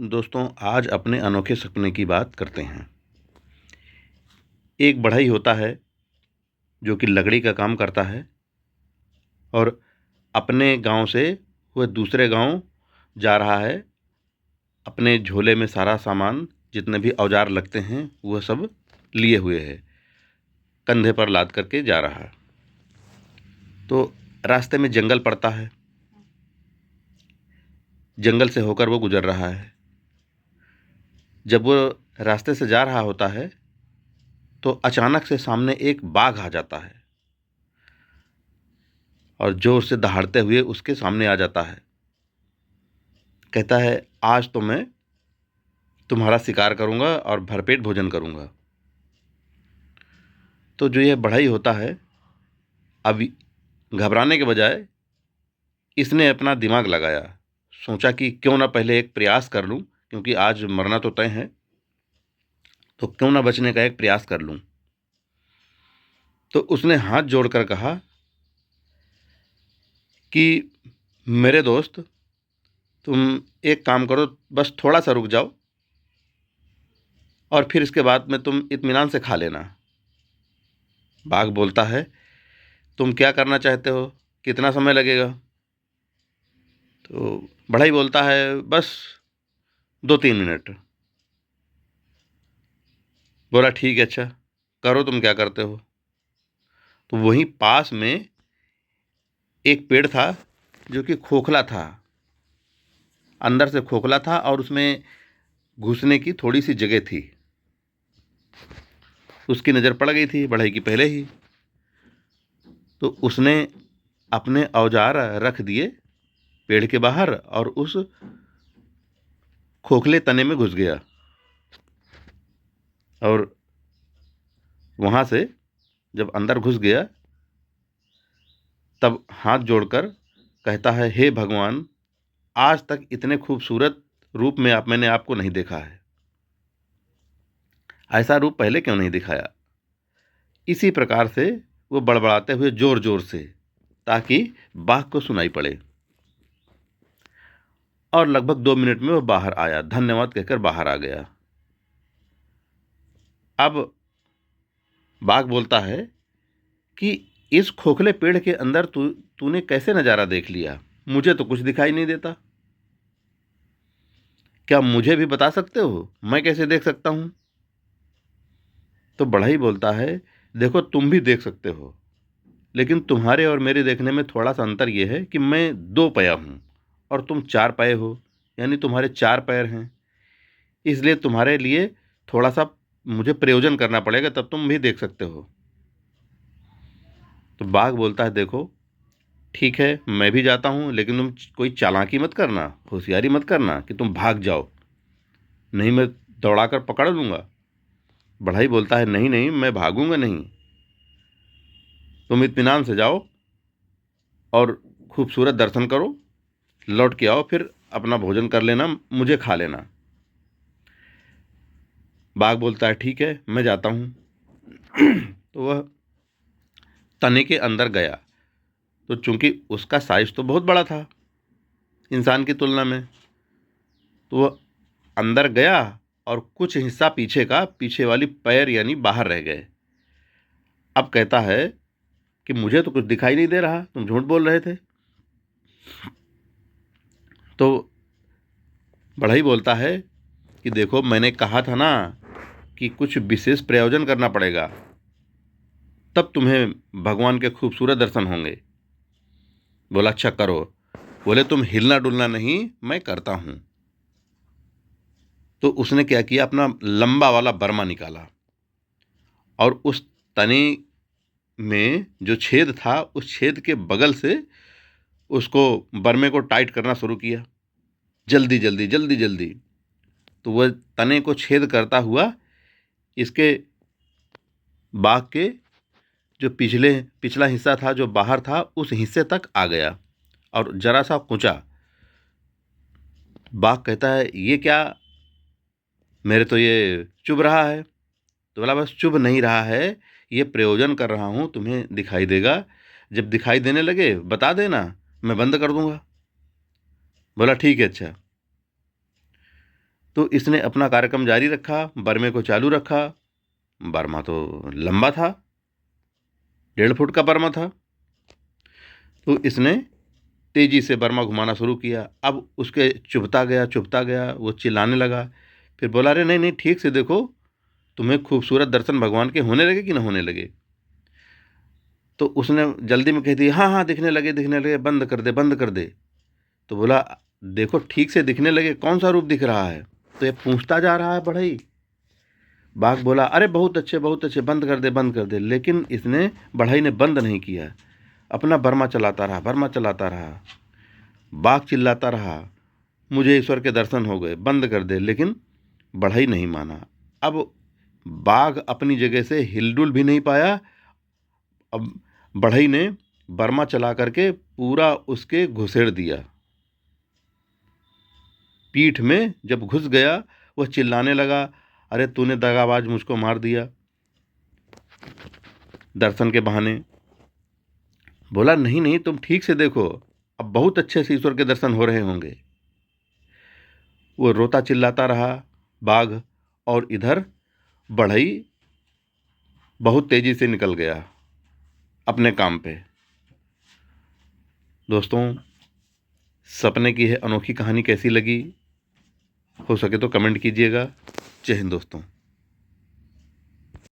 दोस्तों, आज अपने अनोखे सपने की बात करते हैं। एक बढ़ई होता है जो कि लकड़ी का काम करता है और अपने गांव से वह दूसरे गांव जा रहा है। अपने झोले में सारा सामान, जितने भी औजार लगते हैं, वह सब लिए हुए है, कंधे पर लाद करके जा रहा है। तो रास्ते में जंगल पड़ता है। जंगल से होकर वो गुजर रहा है। जब वो रास्ते से जा रहा होता है तो अचानक से सामने एक बाघ आ जाता है और जोर से दहाड़ते हुए उसके सामने आ जाता है। कहता है, आज तो मैं तुम्हारा शिकार करूंगा और भरपेट भोजन करूंगा। तो जो यह बढ़ई होता है, अब घबराने के बजाय इसने अपना दिमाग लगाया। सोचा कि क्यों ना पहले एक प्रयास कर लूं, क्योंकि आज मरना तो तय है, तो क्यों ना बचने का एक प्रयास कर लूं। तो उसने हाथ जोड़कर कहा कि मेरे दोस्त, तुम एक काम करो, बस थोड़ा सा रुक जाओ और फिर इसके बाद में तुम इत्मीनान से खा लेना। बाघ बोलता है, तुम क्या करना चाहते हो, कितना समय लगेगा? तो बढ़ई बोलता है, बस 2-3 मिनट। बोला, ठीक है, अच्छा करो, तुम क्या करते हो। तो वहीं पास में एक पेड़ था जो कि खोखला था, अंदर से खोखला था और उसमें घुसने की थोड़ी सी जगह थी। उसकी नज़र पड़ गई थी बढ़ई की पहले ही। तो उसने अपने औजार रख दिए पेड़ के बाहर और उस खोखले तने में घुस गया और वहाँ से जब अंदर घुस गया तब हाथ जोड़कर कहता है, हे भगवान, आज तक इतने खूबसूरत रूप में मैंने आपको नहीं देखा है। ऐसा रूप पहले क्यों नहीं दिखाया। इसी प्रकार से वो बड़बड़ाते हुए जोर जोर से, ताकि बाघ को सुनाई पड़े। और लगभग 2 मिनट में वो बाहर आया, धन्यवाद कहकर बाहर आ गया। अब बाघ बोलता है कि इस खोखले पेड़ के अंदर तूने कैसे नज़ारा देख लिया, मुझे तो कुछ दिखाई नहीं देता। क्या मुझे भी बता सकते हो, मैं कैसे देख सकता हूं? तो बढ़ई बोलता है, देखो, तुम भी देख सकते हो, लेकिन तुम्हारे और मेरे देखने में थोड़ा सा अंतर यह है कि मैं 2 पैया हूं और तुम 4 पैए हो, यानी तुम्हारे 4 पैर हैं। इसलिए तुम्हारे लिए थोड़ा सा मुझे प्रयोजन करना पड़ेगा, तब तुम भी देख सकते हो। तो बाघ बोलता है, देखो, ठीक है, मैं भी जाता हूँ, लेकिन तुम कोई चालाकी मत करना, होशियारी मत करना कि तुम भाग जाओ, नहीं मैं दौड़ाकर पकड़ लूँगा। बढ़ई बोलता है, नहीं नहीं, मैं भागूंगा नहीं, तुम इत्मीनान से जाओ और खूबसूरत दर्शन करो, लौट के आओ, फिर अपना भोजन कर लेना, मुझे खा लेना। बाघ बोलता है, ठीक है, मैं जाता हूँ। तो वह तने के अंदर गया। तो चूंकि उसका साइज तो बहुत बड़ा था इंसान की तुलना में, तो वह अंदर गया और कुछ हिस्सा पीछे का, पीछे वाली पैर यानी बाहर रह गए। अब कहता है कि मुझे तो कुछ दिखाई नहीं दे रहा, तुम झूठ बोल रहे थे। तो बढ़ई बोलता है कि देखो, मैंने कहा था ना कि कुछ विशेष प्रयोजन करना पड़ेगा, तब तुम्हें भगवान के खूबसूरत दर्शन होंगे। बोला, अच्छा करो। बोले, तुम हिलना डुलना नहीं, मैं करता हूं। तो उसने क्या किया, अपना लंबा वाला बर्मा निकाला और उस तने में जो छेद था, उस छेद के बगल से उसको, बर्मे को टाइट करना शुरू किया, जल्दी जल्दी जल्दी जल्दी। तो वह तने को छेद करता हुआ इसके बाग के जो पिछला हिस्सा था, जो बाहर था, उस हिस्से तक आ गया और जरा सा कूचा। बाघ कहता है, ये क्या, मेरे तो ये चुभ रहा है। तो बोला, बस चुभ नहीं रहा है, ये प्रयोजन कर रहा हूँ, तुम्हें दिखाई देगा, जब दिखाई देने लगे बता देना, मैं बंद कर दूंगा। बोला, ठीक है, अच्छा। तो इसने अपना कार्यक्रम जारी रखा, बर्मे को चालू रखा। बर्मा तो लंबा था, 1.5 फुट का बर्मा था। तो इसने तेजी से बर्मा घुमाना शुरू किया। अब उसके चुभता गया, वो चिल्लाने लगा। फिर बोला, अरे नहीं नहीं, ठीक से देखो, तुम्हें खूबसूरत दर्शन भगवान के होने लगे कि ना होने लगे। तो उसने जल्दी में कह दिया, हाँ हाँ, दिखने लगे, बंद कर दे। तो बोला, देखो ठीक से दिखने लगे, कौन सा रूप दिख रहा है? तो ये पूछता जा रहा है बढ़ई। बाघ बोला, अरे बहुत अच्छे, बंद कर दे। लेकिन इसने, बढ़ई ने बंद नहीं किया, अपना बर्मा चलाता रहा। बाघ चिल्लाता रहा, मुझे ईश्वर के दर्शन हो गए, बंद कर दे। लेकिन बढ़ई नहीं माना। अब बाघ अपनी जगह से हिलडुल भी नहीं पाया। अब बढ़ई ने बर्मा चला करके पूरा उसके घुसेड़ दिया। पीठ में जब घुस गया, वह चिल्लाने लगा, अरे तूने दगाबाज मुझको मार दिया दर्शन के बहाने। बोला, नहीं नहीं, तुम ठीक से देखो, अब बहुत अच्छे से ईश्वर के दर्शन हो रहे होंगे। वो रोता चिल्लाता रहा बाघ, और इधर बढ़ई बहुत तेजी से निकल गया अपने काम पे। दोस्तों, सपने की है अनोखी कहानी कैसी लगी? हो सके तो कमेंट कीजिएगा। जय हिंद दोस्तों।